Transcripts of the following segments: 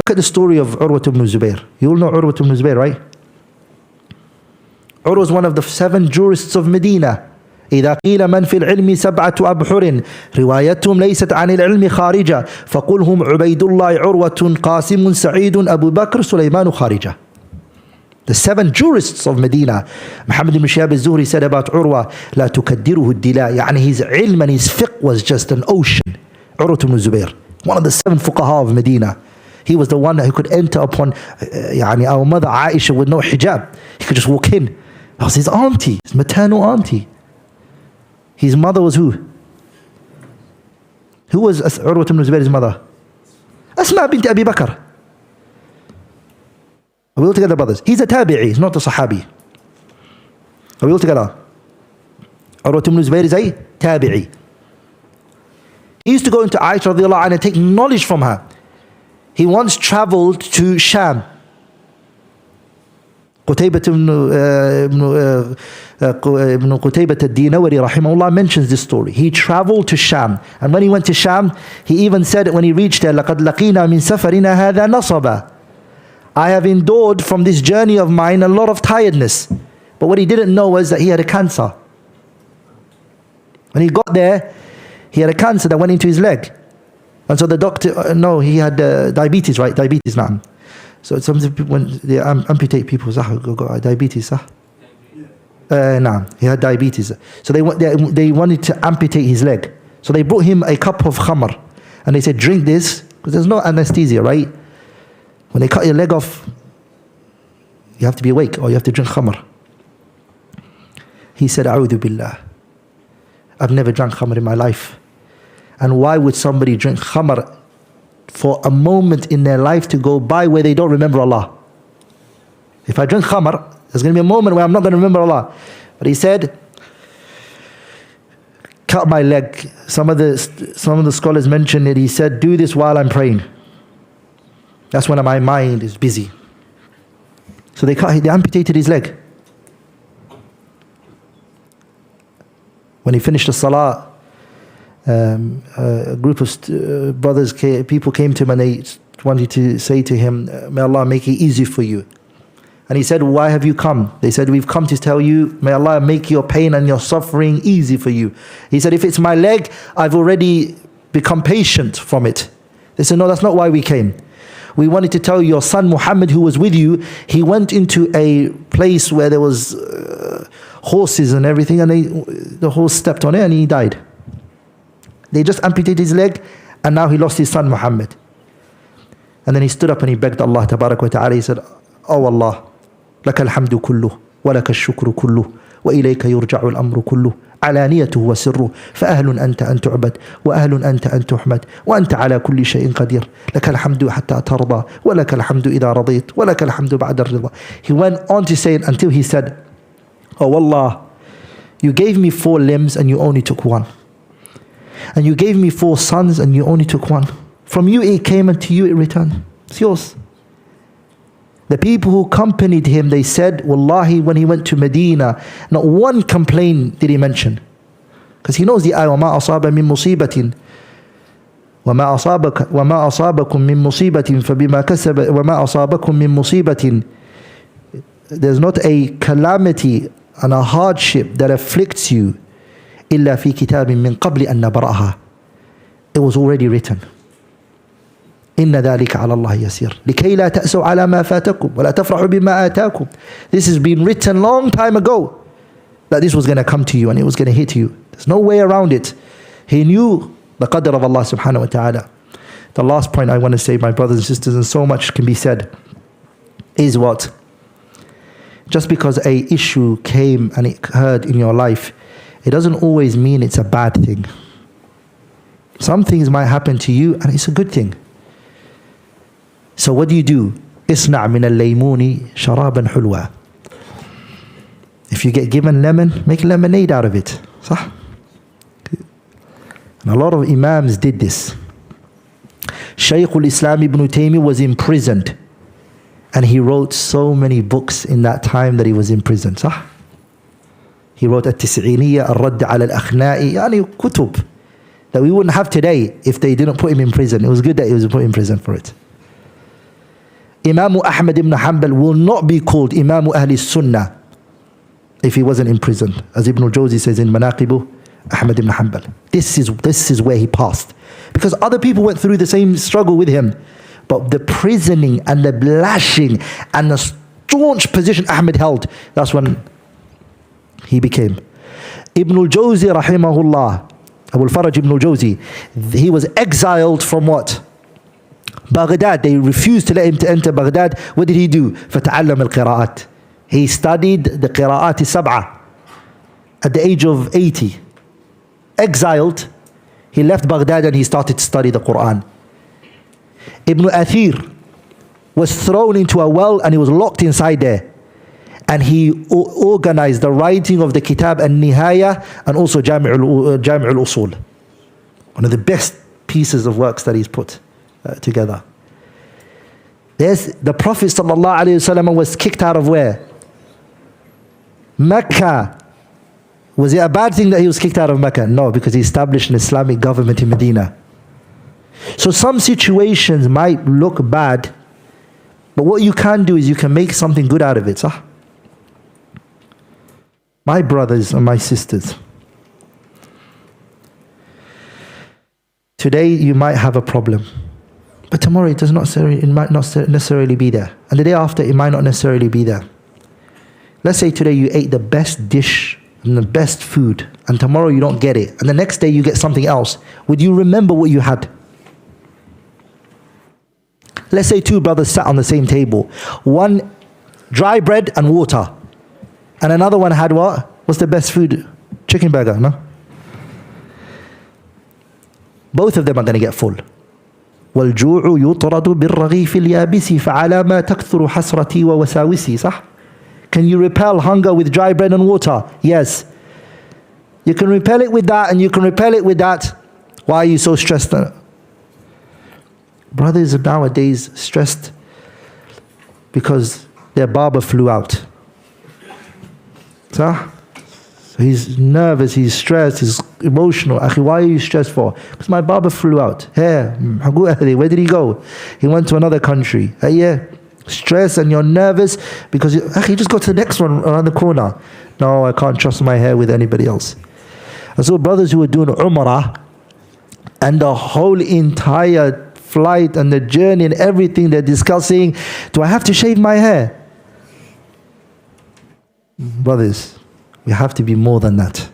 Look at the story of Urwa ibn Zubair. You all know Urwa ibn Zubair, right? Urwa was one of the 7 jurists of Medina. إذا قيل من في العلم 7 أبحر روايتهم ليست عن العلم خارجة فقل هم عبيد الله عروة قاسم سعيد أبو بكر سليمان خارجة. The 7 jurists of Medina. Muhammad ibn Shihab al-Zuhri said about Urwa, لا تكدره الدلاء. يعني his ilm and his fiqh was just an ocean. Urwa ibn Zubair, one of the 7 fuqaha of Medina. He was the one who could enter upon our mother Aisha with no hijab. He could just walk in. That was his auntie, his maternal auntie. His mother was who? Who was Urwa ibn Zubair's mother? Asma bint Abi Bakr. Are we all together, brothers? He's a tabi'i, he's not a sahabi. Are we all together? Urwa ibn Zubair is a tabi'i. He used to go into Aisha radiallahu anha and take knowledge from her. He once traveled to Sham. Qutaybah ibn Qutaybah al-Dinawari rahimahullah mentions this story. He traveled to Sham, and when he went to Sham, he even said when he reached there, لَقَدْ لَقِينَا مِن سَفَرِنَا هَذَا نَصَبًا. I have endured from this journey of mine a lot of tiredness. But what he didn't know was that he had a cancer. When he got there, he had a cancer that went into his leg. And so the doctor, no, he had diabetes, right? Diabetes, na'am. So some people, when they amputate people, got diabetes, nah, he had diabetes. So they wanted to amputate his leg. So they brought him a cup of khamr. And they said, drink this, because there's no anesthesia, right? When they cut your leg off, you have to be awake or you have to drink khamr. He said, A'udhu billah. I've never drank khamr in my life. And why would somebody drink khamr for a moment in their life to go by where they don't remember Allah? If I drink khamr, there's going to be a moment where I'm not going to remember Allah. But he said, cut my leg. Some of the scholars mentioned it. He said, do this while I'm praying. That's when my mind is busy. So they amputated his leg. When he finished the salah, a group of people came to him and they wanted to say to him, may Allah make it easy for you. And he said, why have you come? They said, we've come to tell you, may Allah make your pain and your suffering easy for you. He said, if it's my leg, I've already become patient from it. They said, no, that's not why we came. We wanted to tell you, your son Muhammad, who was with you, he went into a place where there was horses and everything, and the horse stepped on it and he died. They just amputated his leg, and now he lost his son Muhammad. And then he stood up and he begged Allah tabarak wa ta'ala. He said, oh Allah, لك الحمد كله ولك الشكر كله وإليك يرجع الأمر كله علانيته وسره فأهل أنت أن تعبد وأهل أنت أن تحمد وأنت على كل شيء قدير لك الحمد حتى ترضى ولك الحمد إذا رضيت ولك الحمد بعد الرضا. He went on to say it until he said, oh Allah, you gave me 4 limbs and you only took 1. And you gave me 4 sons and you only took 1. From you it came and to you it returned. It's yours. The people who accompanied him, they said, Wallahi, when he went to Medina, not one complaint did he mention. Because he knows the ayah, وَمَا أَصَابَ مِن مُصِيبَةٍ وَمَا أَصَابَكُم مِّن مُصِيبَةٍ فَبِمَا كَسَبَ وَمَا أَصَابَكُم مِّن مُصِيبَةٍ. There's not a calamity and a hardship that afflicts you إِلَّا فِي كِتَابٍ مِّن قَبْلِ أَن نَبْرَأَهَا. It was already written. إن ذلك على الله يسير لكي لا تأسوا على ما فاتكم ولا تفرحوا بما آتاكم. This has been written long time ago that this was going to come to you and it was going to hit you. There's no way around it. He knew the qadr of Allah subhanahu wa ta'ala. The last point I want to say, my brothers and sisters, and so much can be said, is what? Just because a issue came and it occurred in your life, it doesn't always mean it's a bad thing. Some things might happen to you and it's a good thing. So what do? اصنع من الليمون شرابا حلوا. If you get given lemon, make lemonade out of it. صح? And a lot of imams did this. Shaykh al-Islam ibn Taymiyyah was imprisoned. And he wrote so many books in that time that he was in prison. صح? He wrote التسعينية الرد على الأخناء, يعني كتب that we wouldn't have today if they didn't put him in prison. It was good that he was put in prison for it. Imam Ahmad ibn Hanbal will not be called Imam Ahl Sunnah if he wasn't imprisoned, as Ibn al-Jawzi says in Manaqibu Ahmad ibn Hanbal. This is where he passed, because other people went through the same struggle with him, but the prisoning and the lashing and the staunch position Ahmad held, that's when he became. Ibn al-Jawzi rahimahullah, Abu al-Faraj Ibn al-Jawzi, he was exiled from what? Baghdad. They refused to let him to enter Baghdad. What did he do? فَتَعَلَّمَ الْقِرَاءات. He studied the Qira'at al-Sab'ah at the age of 80. Exiled, he left Baghdad and he started to study the Quran. Ibn Athir was thrown into a well and he was locked inside there. And he organized the writing of the Kitab al-Nihaya and also Jami' al-Usul. One of the best pieces of works that he's put together. The Prophet ﷺ was kicked out of where? Mecca. Was it a bad thing that he was kicked out of Mecca? No, because he established an Islamic government in Medina. So some situations might look bad, but what you can do is you can make something good out of it. Sah? My brothers and my sisters, today you might have a problem, but tomorrow it might not necessarily be there. And the day after it might not necessarily be there. Let's say today you ate the best dish and the best food, and tomorrow you don't get it, and the next day you get something else. Would you remember what you had? Let's say two brothers sat on the same table. One dry bread and water, and another one had what? What's the best food? Chicken burger, no? Both of them are going to get full. وَالْجُوعُ يُطْرَدُ بِالرَّغِيفِ الْيَابِسِ فَعَلَى مَا تَكْثُرُ حَسْرَتِي وَوَسَاوِسِي. صح? Can you repel hunger with dry bread and water? Yes. You can repel it with that and you can repel it with that. Why are you so stressed? Brothers are nowadays stressed because their barber flew out. So he's nervous, he's stressed, he's emotional. Akhi, why are you stressed for? Because my barber flew out. Where did he go? He went to another country. Yeah. Stress and you're nervous because you just go to the next one around the corner. No, I can't trust my hair with anybody else. I saw brothers who were doing Umrah, and the whole entire flight and the journey and everything they're discussing, do I have to shave my hair? Brothers, we have to be more than that.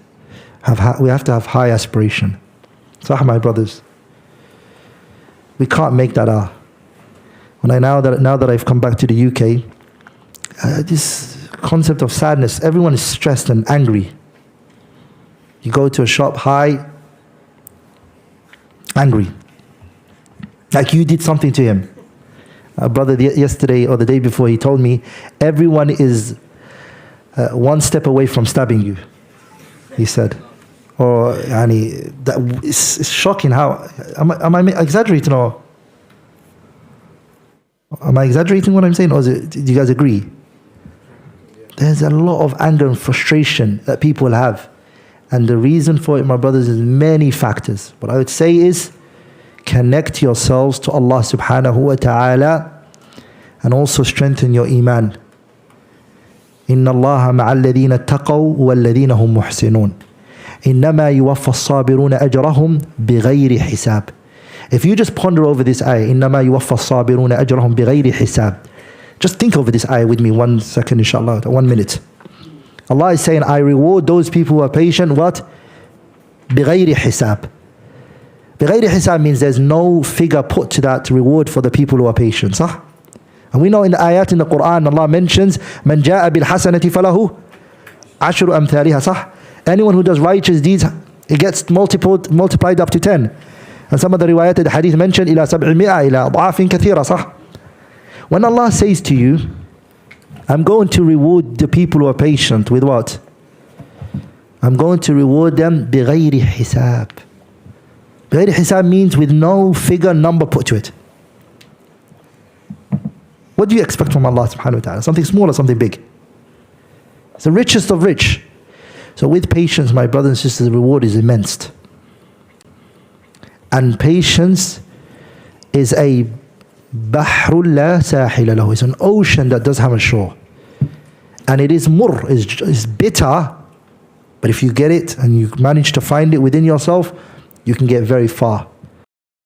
We have to have high aspiration. Sah, my brothers. We can't make that our. Now that I've come back to the UK, this concept of sadness, everyone is stressed and angry. You go to a shop, hi, angry. Like you did something to him. A brother yesterday or the day before, he told me, everyone is one step away from stabbing you, he said. Or, it's shocking how, am I exaggerating or? Am I exaggerating what I'm saying, or do you guys agree? There's a lot of anger and frustration that people have. And the reason for it, my brothers, is many factors. What I would say is, connect yourselves to Allah subhanahu wa ta'ala and also strengthen your iman. إِنَّ اللَّهَ مَعَ الَّذِينَ اتَّقَوْا وَالَّذِينَ هُمْ مُحْسِنُونَ إِنَّمَا يُوَفَّى الصَّابِرُونَ أَجْرَهُمْ بِغَيْرِ حِسَابٍ. If you just ponder over this ayah, إِنَّمَا يُوَفَّى الصَّابِرُونَ أَجْرَهُمْ بِغَيْرِ حِسَابٍ. Just think over this ayah with me 1 second, inshallah, 1 minute. Allah is saying, I reward those people who are patient, what? بِغَيْرِ حِسَابٍ. بِغَيْرِ حِسَابٍ means there's no figure put to that reward for the people who are patient. صح? And we know in the ayat in the Quran, Allah mentions, مَنْ جَاءَ بِالْحَسَنَةِ فَلَهُ عَشْرُ أَمْثَالِهَا. صح? Anyone who does righteous deeds, it gets multiplied up to 10. And some of the riwayat, the hadith mentioned, إِلَى 700 إِلَى أضعاف كثيرة. صح? When Allah says to you, I'm going to reward the people who are patient with what? I'm going to reward them بِغَيْرِ حِسَابٍ. بِغَيْرِ حِسَابٍ means with no figure number put to it. What do you expect from Allah subhanahu wa ta'ala? Something small or something big? It's the richest of rich. So with patience, my brothers and sisters, the reward is immense. And patience is a بحر لا ساحل له. It's an ocean that does have a shore. And it is mur, is bitter, but if you get it and you manage to find it within yourself, you can get very far.